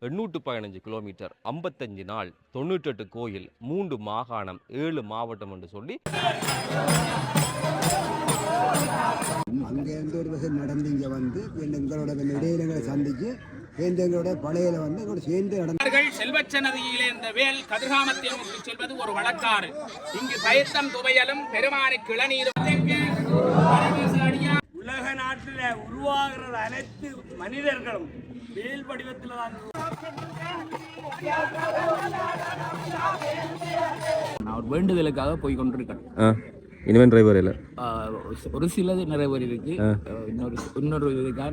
815 kilometre, 55 நாள், 98 கோயில், 3 மாகாணம், 7 மாவட்டம் என்று சொல்லி அங்கேருந்து ஒரு வசதி நடந்து இங்கே வந்து எங்களோட இடையிலங்களை சந்திச்சு எங்களோட பழையில வந்து எங்களோட சேர்ந்து நடந்தார்கள். செல்வச்ச நதியிலே இந்த வேல் கதிர்காமத்தை நோக்கி செல்வது ஒரு வழக்காறு. இங்கு பயத்தம் துவையலும் பெருமானி கிளநீரும் உலக நாட்டில் உருவாகிறது அனைத்து மனிதர்களும் வேல் வடிவத்தில் தான். நான் ஒரு வேண்டுதலுக்காக போய் கொண்டிருக்கேன். இனிமேல் டிரைவர் இல்லை, ஒரு சிலது நிறைவேறி இருக்கு. இன்னொரு இதுக்காக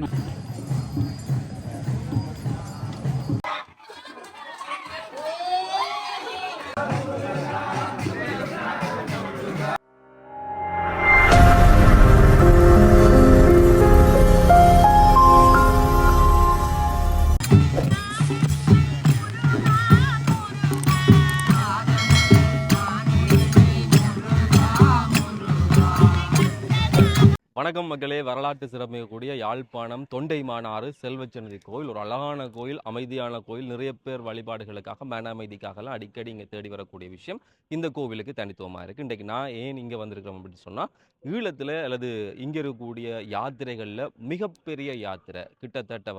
வணக்கம் மக்களே. வரலாற்று சிறப்புமிக்கக்கூடிய யாழ்ப்பாணம் தொண்டைமானாறு செல்வச்சன்னதி கோயில் ஒரு அழகான கோயில், அமைதியான கோயில். நிறைய பேர் வழிபாடுகளுக்காக மன அமைதிக்காகலாம் அடிக்கடி இங்கே தேடி வரக்கூடிய விஷயம் இந்த கோவிலுக்கு தனித்துவமாக இருக்குது. இன்றைக்கு நான் ஏன் இங்கே வந்திருக்கிறோம் அப்படின்னு சொன்னால், ஈழத்தில் அல்லது இங்கே இருக்கக்கூடிய யாத்திரைகளில் மிகப்பெரிய யாத்திரை, கிட்டத்தட்ட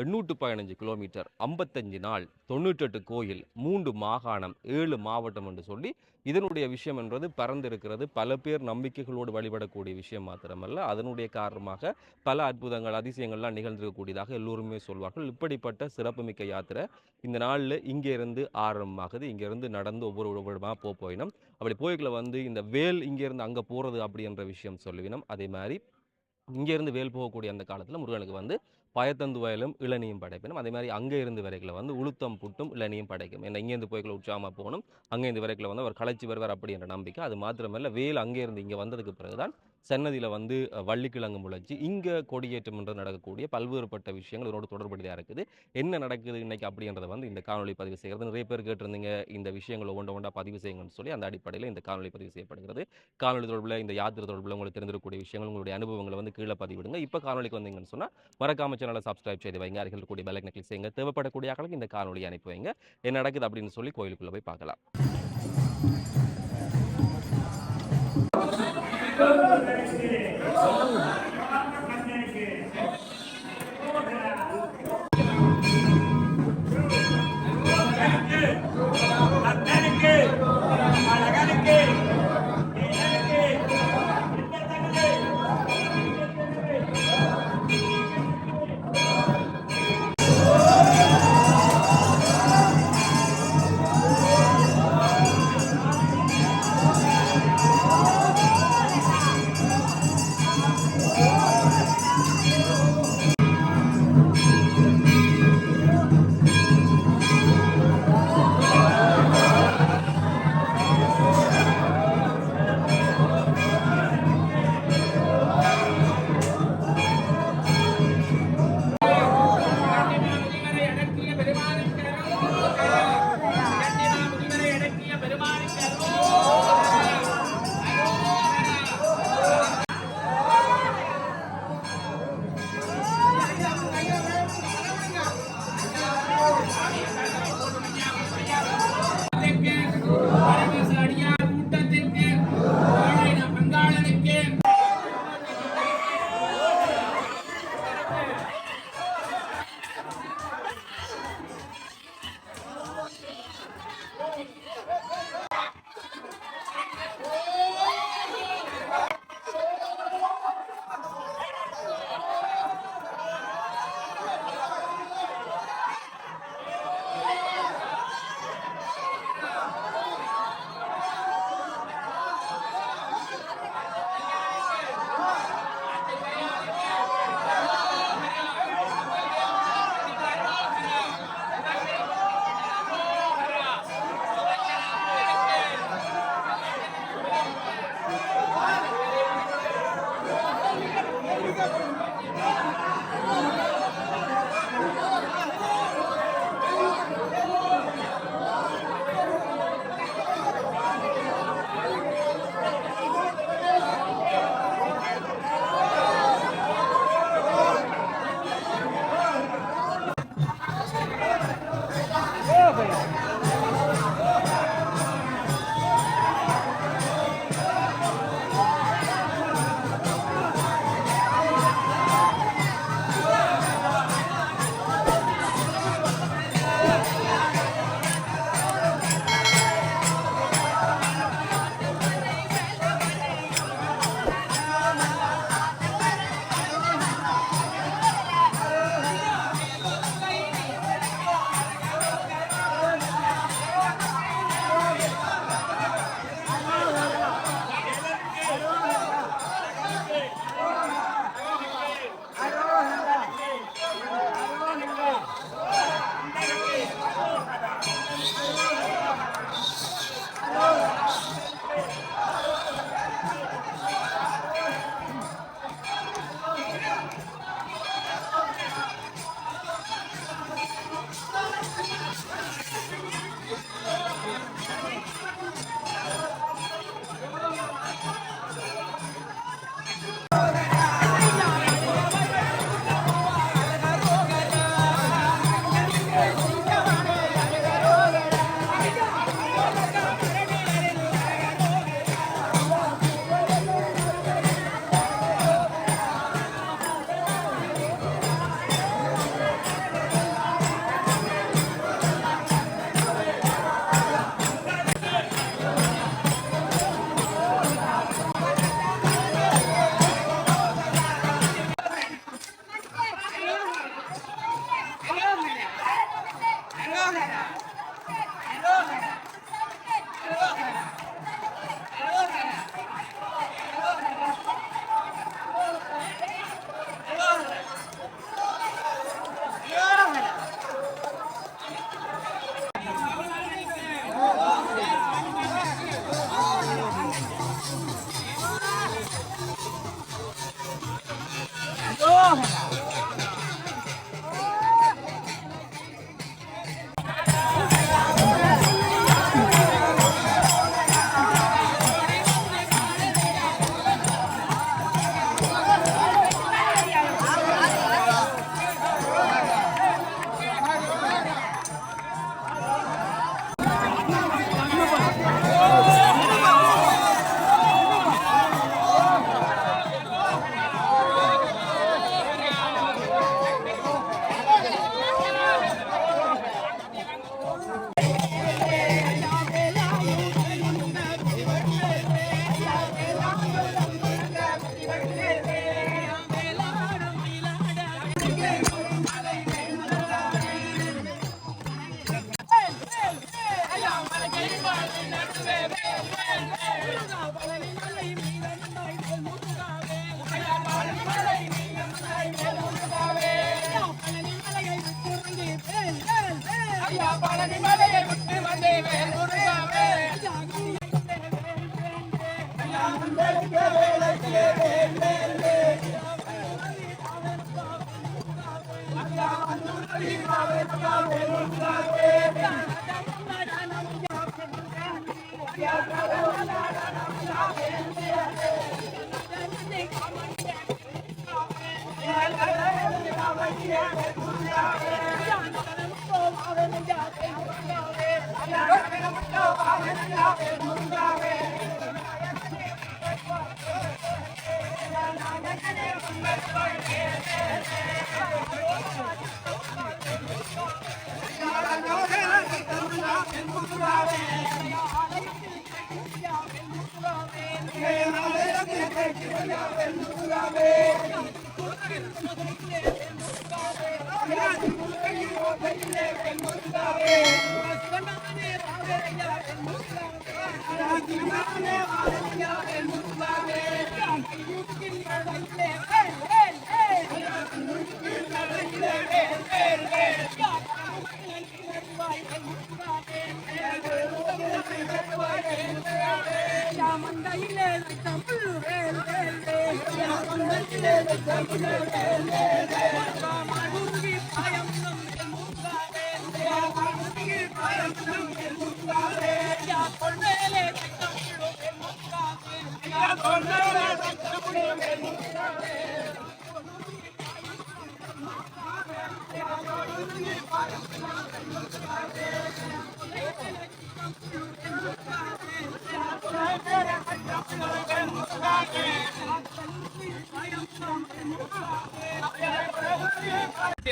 815 கிலோமீட்டர், 55 நாள், 98 கோயில், 3 மாகாணம், 7 மாவட்டம் என்று சொல்லி இதனுடைய விஷயம் என்றது பறந்திருக்கிறது. பல பேர் நம்பிக்கைகளோடு வழிபடக்கூடிய விஷயம் மாத்திரமல்ல, அதனுடைய காரணமாக பல அற்புதங்கள் அதிசயங்கள்லாம் நிகழ்ந்திருக்கக்கூடியதாக எல்லோருமே சொல்வார்கள். இப்படிப்பட்ட சிறப்புமிக்க யாத்திரை இந்த நாளில் இங்கே இருந்து ஆரம்பமாகுது. இங்கேருந்து நடந்து ஒவ்வொரு போயினோம். அப்படி போய்களை இந்த வேல் இங்கேருந்து அங்கே போகிறது அப்படின்ற விஷயம் சொல்லுவினோம். அதே மாதிரி இங்கேருந்து வேல் போகக்கூடிய அந்த காலத்தில் முருகனுக்கு பயத்தந்து வயலும் இளநியும் படைக்கணும். அதே மாதிரி அங்கே இருந்து வரைகளை உளுத்தம் புட்டும் இளநியும் படைக்கும். ஏன்னா இங்கேருந்து போய்களை உற்சாகமாக போகணும், அங்கேருந்து வரைகளை அவர் களைச்சி வருவார் அப்படின்ற நம்பிக்கை. அது மாத்திரமல்ல, வேல் அங்கேருந்து இங்கே வந்ததுக்கு பிறகுதான் சென்னதியில் வள்ளிக்கிழங்கு முளைச்சி இங்கே கொடியேற்றம் என்று நடக்கக்கூடிய பல்வேறுபட்ட விஷயங்கள் இதனோடு தொடர்புடையாக இருக்குது. என்ன நடக்குது இன்னைக்கு அப்படின்றத இந்த காணொலி பதிவு செய்கிறது. நிறைய பேர் கேட்டிருந்தீங்க இந்த விஷயங்களை ஒன்றா பதிவு செய்யுங்கன்னு சொல்லி. அந்த அடிப்படையில் இந்த காணொலி பதிவு செய்யப்படுகிறது. காணொலி தொடர்பில் இந்த யாத்திரை தொடர்பில் உங்களுக்கு தெரிந்திருக்கக்கூடிய விஷயங்கள், உங்களுடைய அனுபவங்களை கீழே பதிவிடுங்க. இப்போ காணொலிக்கு வந்தீங்கன்னு சொன்னால் மறக்காம சேனலை சப்ஸ்கிரைப் செய்து வைங்க, அருகில் இருக்கக்கூடிய பெல் ஐக்கனை கிளிக் செய்யுங்க. தேவைப்படக்கூடிய ஆட்களுக்கு இந்த காணொலி அனுப்பி வைங்க. என்ன நடக்குது அப்படின்னு சொல்லி கோயிலுக்குள்ளே போய் பார்க்கலாம்.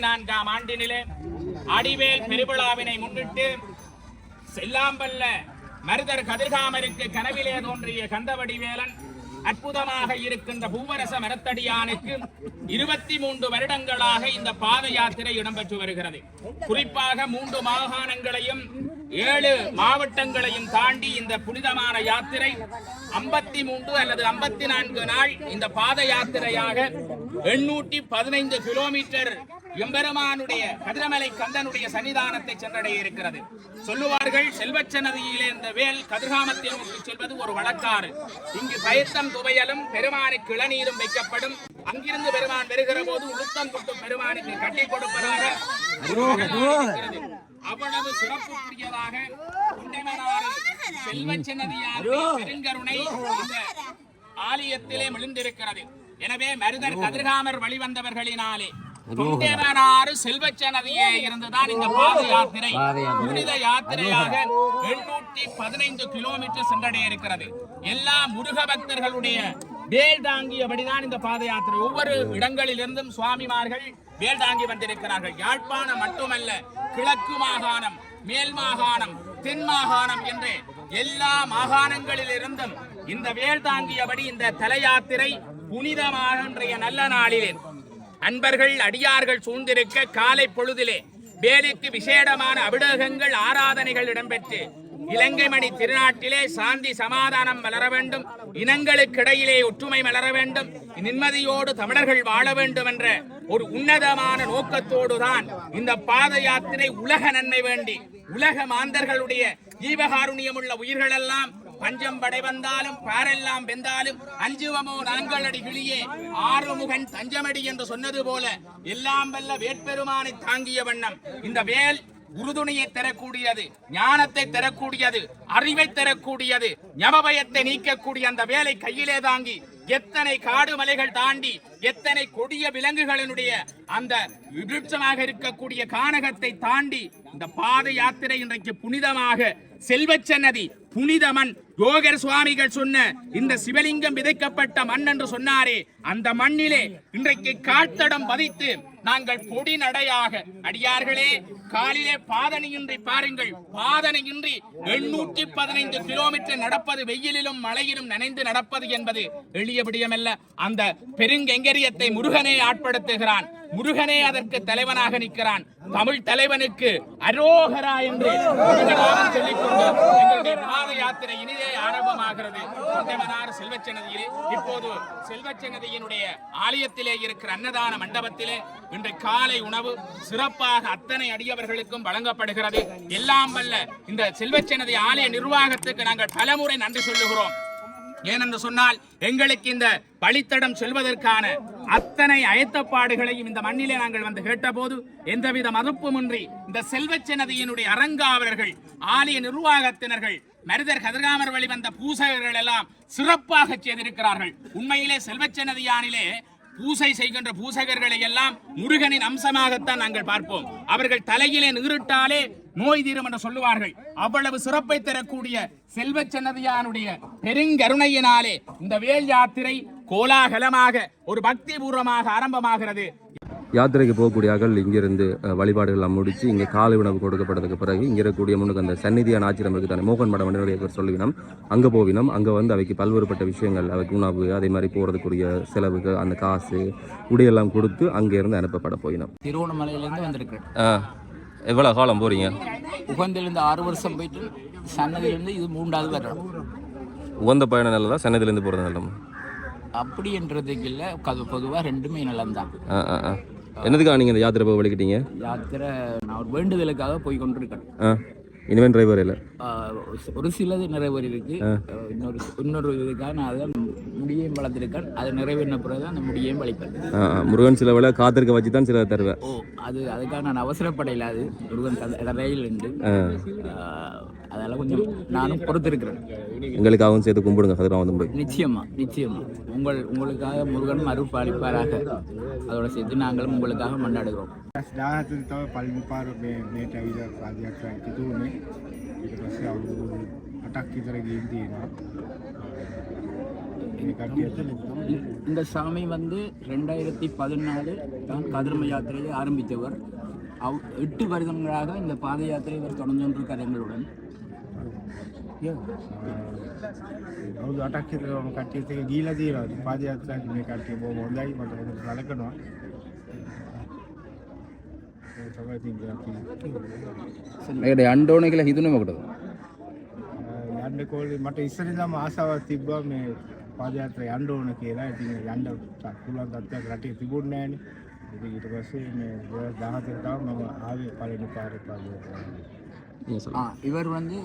நான்காம் ஆண்டினிலே அடிவேல் பெருவிழாவினை முன்னிட்டு செல்லாம்பல்ல மருதர் கதிர்காமருக்கு கனவிலே தோன்றிய கந்தவடிவேலன் அற்புதமாக இருக்கின்ற பூவரச மரத்தடியானுக்கு 23 வருடங்களாக இந்த பாத யாத்திரை இடம்பெற்று வருகிறது. குறிப்பாக 3 மாகாணங்களையும் 7 மாவட்டங்களையும் தாண்டி இந்த புனிதமான யாத்திரை 53 அல்லது 54 நாள் இந்த பாத யாத்திரையாக 815 கிலோமீட்டர் எம்பெருமானுடைய கதிரமலை கந்தனுடைய சன்னிதானத்தை சென்றடைய இருக்கிறது. சொல்லுவார்கள், செல்வச்சன்னதியிலே இந்த வேல் கதிர்காமத்தை நோக்கி செல்வது ஒரு வழக்காறு. இங்கு பயத்தம் துவையலும் பெருமானுக்கு இளநீரும் வைக்கப்படும். அங்கிருந்து பெருமான் வருகிற போது உளுத்தம் கொண்டு பெருமானுக்கு கட்டி கொடுப்பதாக அவ்வளவு சிறப்புக்குரியதாக செல்வச்சன்னதியாருடைய பெருங்கருணை இந்த ஆலயத்திலே மிளிந்திருக்கிறது. எனவே மருதர் கதிர்காமர் வழிவந்தவர்களினாலே தொண்டேவனாறு செல்வச்சன்னதியே இருந்துதான் இந்த பாத யாத்திரை புனித யாத்திரையாக 815 கிலோமீட்டர் சென்றடைய இருக்கிறது. எல்லா முருக பக்தர்களுடைய வேல் தாங்கியபடிதான் இந்த பாத யாத்திரை. ஒவ்வொரு இடங்களிலிருந்தும் சுவாமிமார்கள் வேல் தாங்கி வந்திருக்கிறார்கள். யாழ்ப்பாணம் மட்டுமல்ல, கிழக்கு மாகாணம், மேல் மாகாணம், தென் மாகாணம் என்று எல்லா மாகாணங்களிலிருந்தும் இந்த வேல் தாங்கியபடி இந்த தல யாத்திரை புனிதமாக இன்றைய நல்ல நாளிலே அன்பர்கள் அடியார்கள் சூழ்ந்திருக்க காலை பொழுதிலே வேலுக்கு விசேடமான அபிடேகங்கள் ஆராதனைகள் இடம்பெற்று இலங்கை மணி திருநாட்டிலே சாந்தி சமாதானம் மலர வேண்டும், இனங்களுக்கிடையிலே ஒற்றுமை மலர வேண்டும், நிம்மதியோடு தமிழர்கள் வாழ வேண்டும் என்ற ஒரு உன்னதமான நோக்கத்தோடுதான் இந்த பாத யாத்திரை உலக நன்மை வேண்டி உலக மாந்தர்களுடைய ஜீவகாருண்யமுள்ள உயிர்களெல்லாம் பஞ்சம் படை வந்தாலும் பாரெல்லாம் வெந்தாலும் அஞ்சுவமோ நாங்களடி கிளியே ஆறுமுகன் தஞ்சமடி என்று சொன்னது போல எல்லாம் வல்ல வேட்பெருமானை தாங்கிய வண்ணம் இந்த வேல் உறுதுணையை தரக்கூடியது, ஞானத்தை தரக்கூடியது, அறிவை தரக்கூடியது, ஞமபயத்தை நீக்கக்கூடிய அந்த வேலை கையிலே தாங்கி எத்தனை காடு மலைகள் தாண்டி எத்தனை கொடிய விலங்குகளினுடைய அந்த விருட்சமாக இருக்கக்கூடிய கானகத்தை தாண்டி இந்த பாத யாத்திரை இன்றைக்கு புனிதமாக செல்வச்சன்னதி புனிதமன் யோகர் சுவாமிகள் சொன்ன இந்த சிவலிங்கம் விதைக்கப்பட்ட மண் என்று சொன்னாரே, அந்த மண்ணிலே இன்றைக்கு காட்டடம் பதித்து நாங்கள் பொடி நடையாக அடியார்களே காலிலே பாதனையின்றி பாருங்கள், பாதனையின்றி 815 கிலோமீட்டர் நடப்பது, வெயிலிலும் மழையிலும் நனைந்து நடப்பது என்பது எளிய விடயமல்ல. அந்த பெருங்கெங்கரியத்தை முருகனே ஆட்படுத்துகிறான், முருகனே அதற்கு தலைவனாக நிற்கிறான். தமிழ் தலைவனுக்கு அரோகரா என்று சொல்லிக்கொண்டு எங்களுடைய பாத யாத்திரை இனிதே ஆரம்பமாகிறது. செல்வச்சன்னதியிலே இப்போது செல்வச்சன்னதியினுடைய ஆலயத்திலே இருக்கிற அன்னதான மண்டபத்திலே இன்று காலை உணவு சிறப்பாக அத்தனை அடியவர்களுக்கும் வழங்கப்படுகிறது. எல்லாம் வல்ல இந்த செல்வச்சன்னதி ஆலய நிர்வாகத்துக்கு நாங்கள் பலமுறை நன்றி சொல்லுகிறோம். ஏனென்று சொன்னால் எங்களுக்கு இந்த வழித்தடம் செல்வதற்கான அத்தனை அயத்தப்பாடுகளையும் இந்த மண்ணிலே நாங்கள் வந்து கேட்டபோது எந்தவித மறுப்புமின்றி இந்த செல்வச்சன்னதியினுடைய அரங்காவலர்கள், ஆலய நிர்வாகத்தினர்கள், மருதர் கதிர்காமர் வழிவந்த பூசகர்கள் எல்லாம் சிறப்பாக செய்திருக்கிறார்கள். உண்மையிலே செல்வச்சன்னதியானிலே பூசை செய்கின்ற பூசகர்களை எல்லாம் முருகனின் அம்சமாகத்தான் நாங்கள் பார்ப்போம். அவர்கள் தலையிலே நீரிட்டாலே நோய் தீரும் என்று சொல்லுவார்கள். அவ்வளவு சிறப்பை தரக்கூடிய செல்வச்சன்னதியானுடைய பெருங்கருணையினாலே இந்த வேல் யாத்திரை கோலாகலமாக ஒரு பக்தி பூர்வமாக ஆரம்பமாகிறது. யாத்திரைக்கு போகக்கூடியார்கள் இங்கிருந்து வழிபாடுகள் முடிச்சு இங்கே காலை உணவு கொடுக்கப்பட்டதுக்கு பிறகு இங்கே இருக்கக்கூடிய முன்னுக்கு அந்த சந்நிதியான ஆச்சிரம் இருக்குது தானே, மோகன் மடம் நிறைய பேர் சொல்லுவினோம். அங்கே போவினோம். அங்கே வந்து அவைக்கு பல்வேறுபட்ட விஷயங்கள், அவைக்கு உணவு, அதே மாதிரி போகிறதுக்குரிய செலவுக்கு அந்த காசு உடையெல்லாம் கொடுத்து அங்கே இருந்து அனுப்பப்பட போயினோம். திருவண்ணாமலையிலேருந்து வந்திருக்கேன். எவ்வளோ காலம் போறீங்க? உகந்திலிருந்து 6 வருஷம் போயிட்டு சன்னதியிலேருந்து இது 3வது வருடம். உகந்த பயணம் நல்லதா, சன்னதியிலேருந்து போகிறது நல்லமா? அப்படின்றதுக்கு இல்லை, பொதுவாக ரெண்டுமே நல்லந்தான். என்னதுக்காக நீங்கள் இந்த யாத்திரை போய் வலிக்கிட்டீங்க? யாத்திரை நான் ஒரு வேண்டுதலுக்காக போய் கொண்டிருக்கேன். இனிமேல் டிரைவர் இல்லை, ஒரு சிலது நிறைவேறி இருக்கு. இன்னொரு இதுக்காக நான் அதை முடியையும் வளர்த்துருக்கேன். அதை நிறைவேறின பிறகு அந்த முடியையும் வலிப்பேன். முருகன் சில வேலை காத்திருக்க வச்சு தான் சில தருவேன். அதுக்காக நான் அவசரப்படையில, அது முருகன் ரயில் உண்டு, அதெல்லாம் கொஞ்சம் நானும் பொறுத்திருக்கிறேன். எங்களுக்காகவும் சேர்த்து கும்பிடுங்க கதிராம போய். நிச்சயமா உங்களுக்காக முருகன் அருள்பாலிப்பாராக. அதோட சேர்த்து நாங்களும் உங்களுக்காக மன்னாடுகிறோம். இந்த சாமி வந்து 2014 தான் கதிர்ம யாத்திரையை ஆரம்பித்தவர். 8 வருடங்களாக இந்த பாத யாத்திரை இவர் தொடர்ந்துள்ளார் எங்களுடன். අවුරුදු 8ක් විතර මම කට්ටියත් එක්ක ගිහිලා තියෙනවා. පාදයාත්‍රාවේ මේ කට්ටිය බොහොම හොඳයි, මට හොඳට සැලකනවා. ඒ තමයි තියෙන්නේ. මේකට යන්න ඕනේ කියලා හිතුනේ මොකටද? යන්න කෝලේ මට ඉස්සරින්දම ආසාවක් තිබ්බා මේ පාදයාත්‍රාවේ යන්න ඕන කියලා. ඉතින් යන්න පුළුවන් තත්ත්වයක් රටේ තිබුණේ නැහැනේ. ඉතින් ඊට පස්සේ මේ 2017 තාම මම ආවේ පළවෙනි පාරේ පාදයාත්‍රාවේ. இவர் வந்து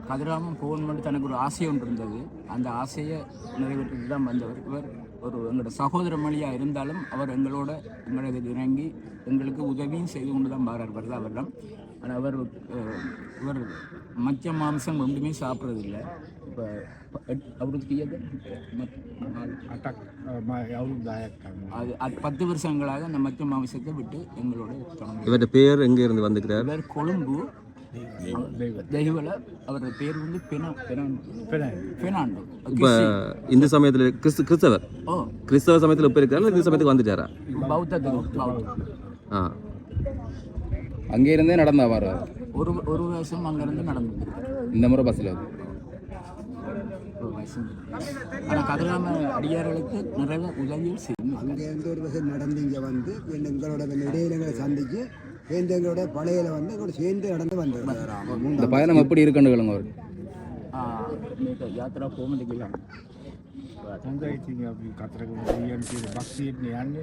கதிராமம் போகணும் மட்டும் தனக்கு ஒரு ஆசை ஒன்று இருந்தது. அந்த ஆசையை நிறைவேற்றிட்டு தான் வந்தவர். இவர் ஒரு எங்களோட சகோதர மொழியாக இருந்தாலும் அவர் எங்களுக்கு இறங்கி எங்களுக்கு உதவியும் செய்து கொண்டு தான் பாராட்டுவார் அவரிடம். ஆனால் இவர் மச்ச மாம்சம் ஒன்றுமே சாப்பிட்றதில்லை. இப்போ அவருக்கு அது 10 வருஷங்களாக அந்த மச்ச மாம்சத்தை விட்டு எங்களோட தொடர்ந்து. இவருடைய பேர் எங்கே இருந்து வந்துக்கிறார்? இவர் கொழும்பு தெய்வல. அவரோட பேர் வந்து பெனாண்டோ. இப்போ இந்த சமயத்தில் கிறிஸ்தவ சமயத்தில் இப்போ இருக்கிறாரு, இந்த சமயத்துக்கு வந்துட்டாரா? பௌத்த. அங்கே இருந்தே நடந்தா வர ஒரு வருஷம் அங்கிருந்து நடந்து இந்த முறை பஸ்ஸில் ஆனால் கதிராம அடியார்களுக்கு நிறைய உதவியும் செய்யும். அங்கேருந்து ஒரு வருஷம் நடந்து இங்கே வந்து எங்களோட இடையிலங்களை சந்திச்சு எங்களோட பழையில வந்து எங்களோட சேர்ந்து நடந்து வந்தது. இந்த பயணம் எப்படி இருக்குன்னு கேளுங்க அவருக்கு. யாத்திரா போகும்போது හොඳයි ඉතින් අපි කතරගම දෙවියන් කියන භක්තියෙන් යන්නේ.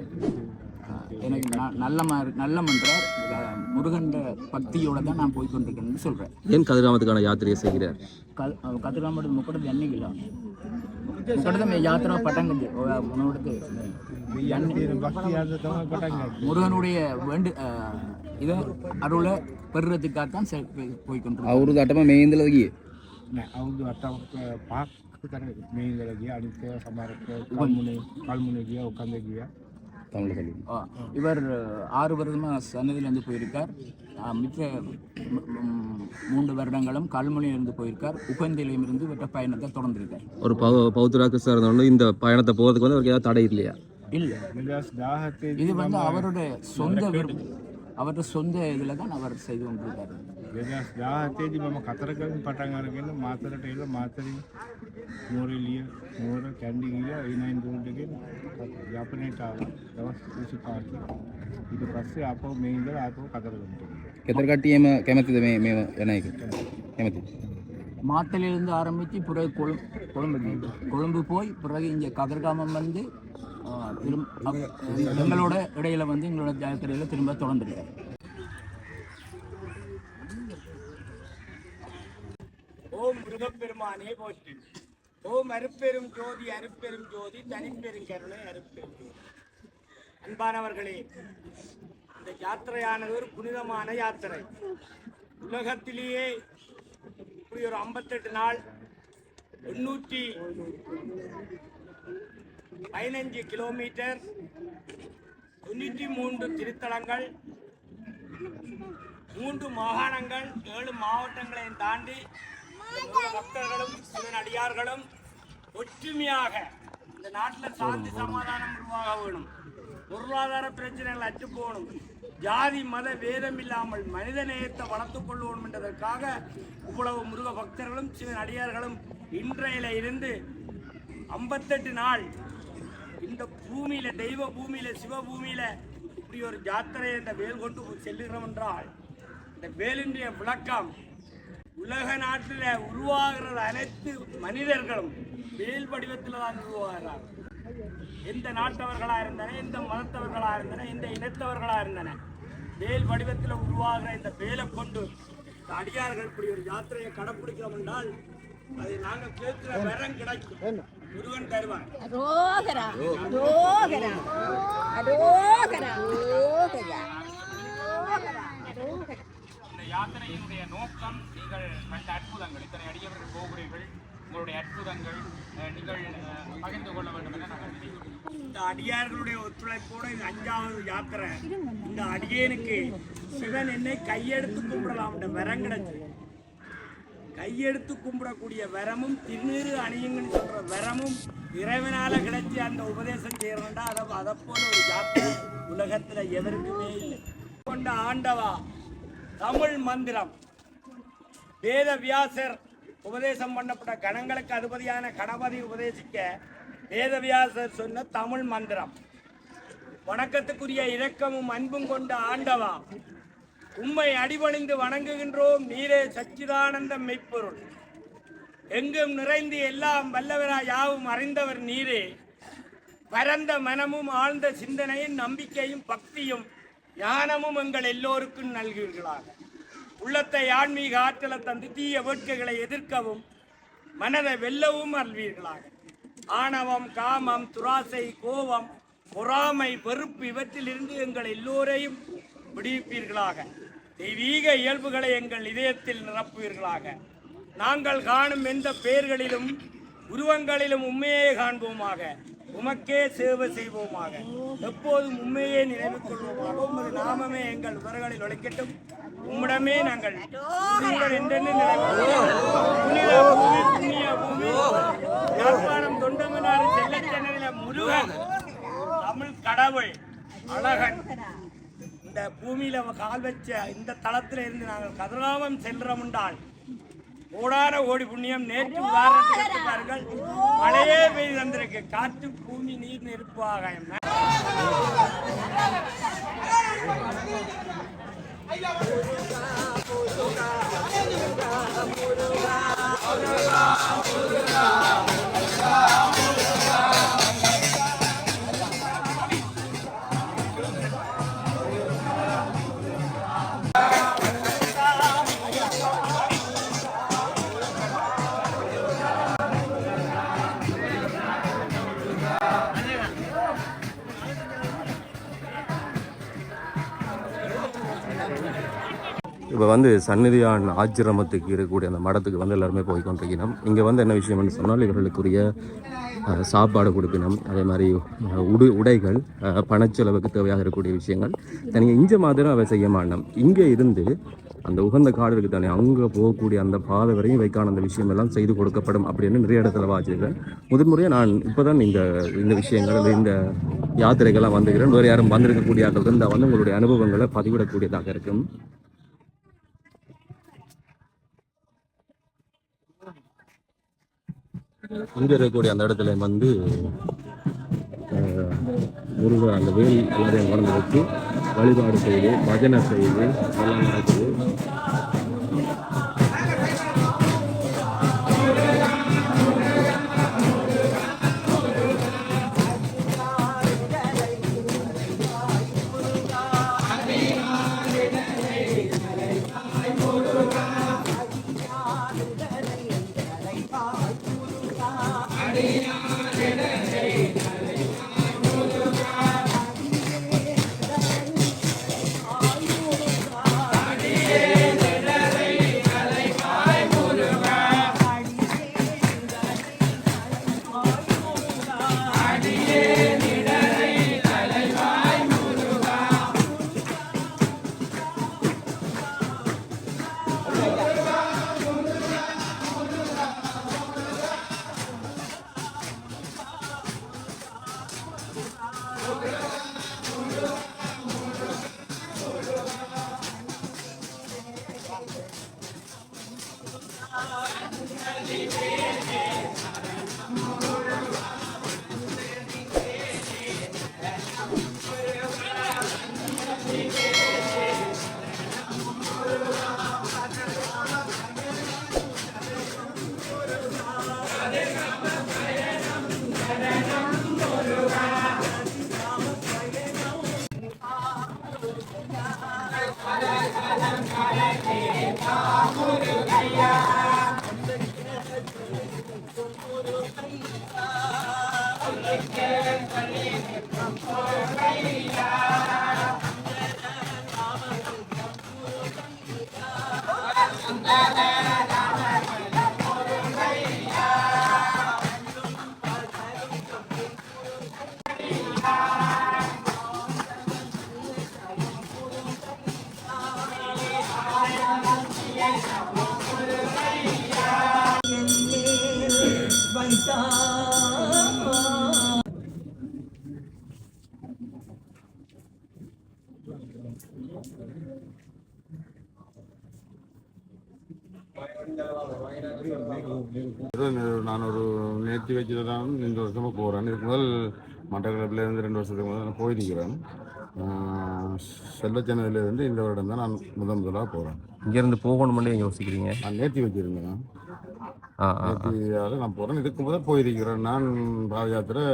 எனக்கு நல்லம் என்றார் முருகன் பக்தியோட தான் நான் போய் கொண்டிருக்கேன்னு சொல்கிறேன். ஏன் கதிராமத்துக்கான யாத்திரையை செய்கிறார்? கதிராமடு முக்கடது எண்ணிக்கல முக்கடது මේ யாத்திரா பட்டங்கது முன்னோடது දෙවියන් කියන භක්තිය අද තමයි පටන් ගන්නේ. முருகனுடைய வேண்டு இதை அருளை பெறுறதுக்காக தான் போய் கொண்டிருக்கேன். අවුරුදු 8ම මේ ඉඳලා ගියේ. නෑ අවුරුදු 5ක් විතර මේ ඉඳලා ගියා. අනිත් ඒවා සමහරක් කල්මුනේ ගියා, ඔකන්ද ගියා. தமிழ்ல சொல்லி. இவர் 6 வருடமாக சன்னதியிலேருந்து போயிருக்கார். மிச்ச 3 வருடங்களும் கல்முனையிலிருந்து போயிருக்கார். உபந்தியிலிருந்து இவற்ற பயணத்தை தொடர்ந்திருக்கார். ஒரு பௌத்தரா கிறிஸ்தவ இருந்தவொன்னு இந்த பயணத்தை போகிறதுக்கு வந்து அவருக்கு ஏதாவது தடை இல்லையா? இல்லை, 2017 இது வந்து அவருடைய சொந்த இதில் தான் அவர் செய்து கொண்டிருக்கார். 2017 මම කතරගම පටන් අරගෙන මාතරට එලා මාතරින් මෝරෙලිය මෝර කැන්ඩි ගියා E9 රෝඩ් එකෙන් යාපනයට ආවා දවස් 25ක්. ඊට පස්සේ ආපහු මේ ඉඳලා ආපහු කතරගමට ගියා. කෙතර කට්ටියම කැමතිද මේ යන එක? කැමති. மாத்தலிலிருந்து ஆரம்பித்து பிறகு கொழும்பு போய் பிறகு இங்கே கதிர்காமம் வந்து எங்களோட இடையில வந்து எங்களோட ஜாத்திரையில் திரும்ப தொடர்ந்துருக்கார். ஓம் முருகப்பெருமானே போற்றி. ஓம் அருப்பெரும் ஜோதி அருப்பெரும் ஜோதி தனிப்பெரும் கருணை அருப்பெரும் ஜோதி. அன்பானவர்களே, இந்த யாத்திரையானது ஒரு புனிதமான யாத்திரை. உலகத்திலேயே இப்படி ஒரு 58 நாள் 815 கிலோமீட்டர் 93 திருத்தலங்கள் 3 மாகாணங்கள் 7 மாவட்டங்களையும் தாண்டி பக்தர்களும் சிவன் அடியார்களும் ஒற்றுமையாக இந்த நாட்டில் சாந்தி சமாதானம் உருவாக வேணும், பொருளாதார பிரச்சனைகள் அற்று போகணும், ஜாதி மத வேதம் இல்லாமல் மனித நேயத்தை வளர்த்துக் கொள்வோம் என்றதற்காக இவ்வளவு முருக பக்தர்களும் சிவன் அடியார்களும் இன்றையில இருந்து 58 நாள் இந்த பூமியில, தெய்வ பூமியில, சிவ பூமியில இப்படி ஒரு ஜாத்திரை என்ற வேல் கொண்டு செல்லுகிறோம் என்றால் இந்த வேலினுடைய விளக்கம் உலக நாட்டில் உருவாகிற அனைத்து மனிதர்களும் வேல் வடிவத்தில் தான் உருவாகிறார். எந்த நாட்டவர்களாக இருந்தன, எந்த மதத்தவர்களாக இருந்தன, எந்த இனத்தவர்களாக இருந்தன, வேல் வடிவத்தில் உருவாகிற இந்த வேலை கொண்டு அடியார்கள் இப்படி ஒரு யாத்திரையை கடைப்பிடிக்கிறோம் என்றால் அதை நாங்கள் கேட்கிற வரம் கிடைக்கும், முருகன் தருவார். இந்த யாத்திரையினுடைய நோக்கம் நீங்கள் கண்ட அற்புதங்கள், இத்தனை அடியவர்கள் போகிறீர்கள், உங்களுடைய அற்புதங்கள் நீங்கள் பகிர்ந்து கொள்ள வேண்டும் என நாங்கள் நினைக்கிறோம். இந்த அடியார்களுடைய ஒத்துழைப்போடு இது 5வது யாத்திரை. இந்த அடியனுக்கு சிவன் என்னை கையெடுத்து கும்பிடலாம் என்ற வரம் கிடைச்சு, கையெடுத்து கும்பிடக்கூடிய வரமும் திருநீறு அணியுங்கன்னு சொல்ற வரமும் இறைவனால கிடைச்சி அந்த உபதேசம் செய்யறா. அதை போல ஒரு யாத்திரை உலகத்துல எவருக்குமே இல்லை. கொண்ட ஆண்டவா தமிழ் மந்திரம் வேத வியாசர் உபதேசம் பண்ணப்பட்ட கணங்களுக்கு அதிபதியான கணபதி உபதேசிக்க வேதவியாசர் சொன்ன தமிழ் மந்திரம். வணக்கத்துக்குரிய இரக்கமும் அன்பும் கொண்ட ஆண்டவா, உம்மை அடிபணிந்து வணங்குகின்றோம். நீரே சச்சிதானந்த மெய்ப்பொருள், எங்கும் நிறைந்து எல்லாம் வல்லவராய் யாவும் அறிந்தவர் நீரே. பரந்த மனமும் ஆழ்ந்த சிந்தனையும் நம்பிக்கையும் பக்தியும் ஞானமும் எங்கள் எல்லோருக்கும் நல்குவீர்களாக. உள்ளத்தை ஆன்மீக ஆற்றலை தந்து தீய வேட்கைகளை எதிர்க்கவும் மனதை வெல்லவும் அல்வீர்களாக. ஆணவம், காமம், துராசை, கோபம், பொறாமை, வெறுப்பு இவற்றிலிருந்து எங்கள் எல்லோரையும் விடுவிப்பீர்களாக. தெய்வீக இயல்புகளை எங்கள் இதயத்தில் நிரப்புவீர்களாக. நாங்கள் காணும் எந்த பெயர்களிலும் உருவங்களிலும் உண்மையே காண்போமாக. உமக்கே சேவை செய்வோமாக. எப்போதும் உண்மையே நினைவு கொள்வோமாக. உமது நாமமே எங்கள் உதர்களில் ஒழிக்கட்டும். உம்மிடமே நாங்கள் புண்ணிய பூமி யாழ்ப்பாணம் தொண்டமனாறு செல்லச்சென்னையில முருகன் தமிழ் கடவுள் அழகன் இந்த பூமியில கால் வச்ச இந்த தளத்துல இருந்து நாங்கள் கதிராமம் செல்றோம் என்றால் கோடான கோடி புண்ணியம். நேற்று உதாரணத்துக்கு பாருங்கள், மழையே பெய்து வந்திருக்கு. காற்று, பூமி, நீர், நெருப்பு, ஆகாயம். இப்போ வந்து சந்நிதியான் ஆச்சிரமத்துக்கு இருக்கக்கூடிய அந்த மடத்துக்கு வந்து எல்லாருமே போய் கொண்டிருக்கணும். இங்கே வந்து என்ன விஷயம்னு சொன்னால் இவர்களுக்குரிய சாப்பாடு கொடுக்கணும், அதே மாதிரி உடைகள், பணச்செலவுக்கு தேவையாக இருக்கக்கூடிய விஷயங்கள் தனியாக இங்கே மாதிரி அவை செய்ய மாட்டோம். இங்கே இருந்து அந்த உகந்த காடு இருக்குது தானே, அங்கே போகக்கூடிய அந்த பாதை வரையும் வைக்கான அந்த விஷயம் எல்லாம் செய்து கொடுக்கப்படும் அப்படின்னு நிறைய இடத்துல வாசிக்கிறேன். முதன்முறையாக நான் இப்போ தான் இந்த விஷயங்கள் இந்த யாத்திரைகள்லாம் வந்துக்கிறேன். வேறு யாரும் வந்திருக்கக்கூடிய ஆட்கள் இருந்தால் வந்து உங்களுடைய அனுபவங்களை பதிவிடக்கூடியதாக இருக்கும். இங்கே இருக்கக்கூடிய அந்த இடத்துல வந்து முருகர் அந்த வேல் எல்லாரையும் கொண்டு வச்சு வழிபாடு செய்து பஜனை செய்து எல்லாம் நடக்குது. நான் ஒரு நேர்த்தி வச்சு தான் 2 வருஷமாக போகிறேன். இதுக்கு முதல் மட்டக்களப்பிலேருந்து 2 வருஷத்துக்கு முதல் நான் போயிருக்கிறேன். செல்வச்சன்னதிலேருந்து இந்த வருடம் தான் நான் முதலாக போகிறேன். இங்கேருந்து போகணும்னு யோசிக்கிறீங்க? நான் நேர்த்தி வச்சுருந்தேன். நேர்த்தியால் நான் போகிறேன். இதுக்கு முதல் போயிருக்கிறேன். நான் பாத யாத்திரை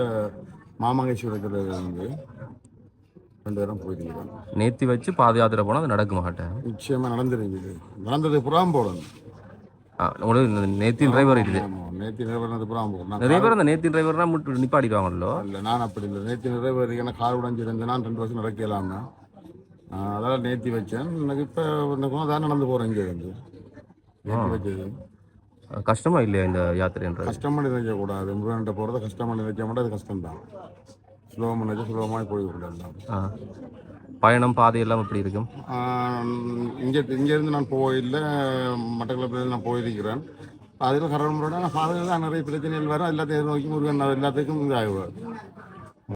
மாமங்கேஸ்வரத்தில் இருந்து 2 வாரம் போயிருக்கிறேன். நேர்த்தி வச்சு பாத யாத்திரை போனால் அது நடக்க மாட்டேன். நிச்சயமாக நடந்துருக்குது. நடந்தது புறாம் போடணும். உங்களுக்கு நேத்தி டிரைவர் இருக்குது. நேத்தி டிரைவர் புறாம் போடணும். நிறைய பேர் அந்த நேத்தி டிரைவர்னா நிப்பாடிடுவாங்களோ? இல்லை, நான் அப்படி இல்லை. நேத்தி டிரைவர் ஏன்னா கார் உடஞ்சிருந்தேன். நான் 2 வருஷம் நடக்கலாமல் அதெல்லாம் நேர்த்தி வச்சேன். எனக்கு இப்போ தான் நடந்து போகிறேன். இங்கே வந்து நேர்த்தி வச்சது கஷ்டமா இல்லையா இந்த யாத்திரைன்றது? கஷ்டம் பண்ணி நினைக்கக்கூடாது. முருகன்கிட்ட போகிறத கஷ்டம் பண்ணி நினைக்க மாட்டேன். அது கஷ்டம்தான். ஸ்லோவமாக நினைச்சா ஸ்லோவமாக போய்விடலாம். பயணம் பாதையெல்லாம் எப்படி இருக்கும்? இங்கேருந்து நான் போயில்ல, மட்டக்களப்பிலேருந்து நான் போயிருக்கிறேன். அதில் கடல் முறையோட நான் பாதையில் தான் நிறைய பிரச்சனைகள் வரும். எல்லாத்தையும் நோக்கி முருகன் எல்லாத்துக்கும் இதாகுவார்.